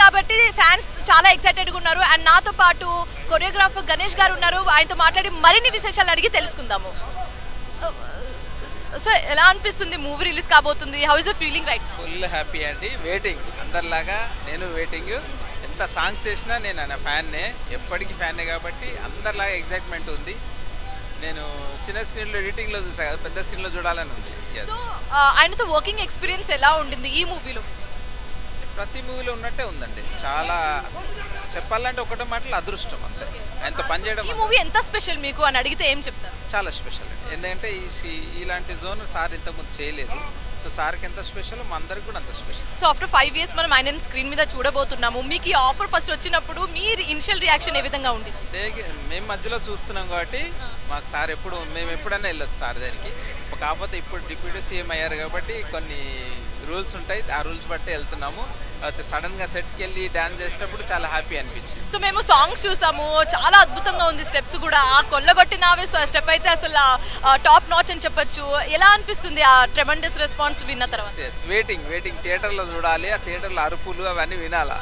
కాబట్టి ఫ్యాన్స్ చాలా ఎక్సైటెడ్గా ఉన్నారు. అండ్ నాతో పాటు కొరియోగ్రాఫర్ గణేష్ గారు ఉన్నారు. ఆయనతో మాట్లాడి మరిన్ని విశేషాలు అడిగి తెలుసుకుందాము. సో ఎలా అనిపిస్తుంది మూవీ రిలీజ్ కాబోతుంది? How is the feeling right? Full happy అండి. వెయిటింగ్ అందరిలాగా నేను వెయిటింగ్. ఎంత సాంగ్స్ చేసినా నేను ఆయన ఫ్యాన్నే, ఎప్పటికీ ఫ్యాన్నే కాబట్టి అందరిలాగా ఎగ్జైట్మెంట్ ఉంది. నేను చిన్న స్క్రీన్లో ఎడిటింగ్లో చూసా కదా, పెద్ద స్క్రీన్లో చూడాలని ఉంది. సో ఆయనతో వర్కింగ్ ఎక్స్పీరియన్స్ ఎలా ఉండింది ఈ మూవీలో? ప్రతి మూవీలో ఉన్నట్టే ఉందండి. చాలా చెప్పాలంటే ఒకటే మాటలు అదృష్టం అంతే. ఆయనతో పనిచేయడం ఈ మూవీ ఎంత స్పెషల్ మీకు అని అడిగితే ఏం చెప్తారు? చాలా స్పెషల్ అండి. ఎందుకంటే ఇలాంటి జోన్ సార్ ఇంతకుముందు చేయలేదు. సో సార్కి ఎంత స్పెషల్, మా అందరికి కూడా అంత స్పెషల్. సో ఆఫ్టర్ 5 years మనం ఆయన స్క్రీన్ మీద చూడబోతున్నాము. మీకు ఈ ఆఫర్ ఫస్ట్ వచ్చినప్పుడు మీ ఇనిషియల్ రియాక్షన్ ఏ విధంగా ఉంది? మేము మధ్యలో చూస్తున్నాం కాబట్టి మాకు సార్ మేము ఎప్పుడైనా వెళ్ళొచ్చు సార్ దగ్గరికి. కాకపోతే ఇప్పుడు డిప్యూటీ సీఎం అయ్యారు కాబట్టి కొన్ని రూల్స్ ఉంటాయి, ఆ రూల్స్ బట్టి వెళ్తున్నాము. అయితే సడన్గా సెట్కి వెళ్ళి డ్యాన్స్ చేసేటప్పుడు చాలా హ్యాపీ అనిపించింది. సో మేము సాంగ్స్ చూసాము, చాలా అద్భుతంగా ఉంది. స్టెప్స్ కూడా ఆ కొల్లగొట్టినవే స్టెప్ అయితే అసలు టాప్ నాచ్ అని చెప్పొచ్చు. ఎలా అనిపిస్తుంది ఆ ట్రెమెండస్ రెస్పాన్స్ విన్న తర్వాత? వెయిటింగ్ థియేటర్లో చూడాలి. ఆ థియేటర్లో అరుపులు అవన్నీ వినాలా.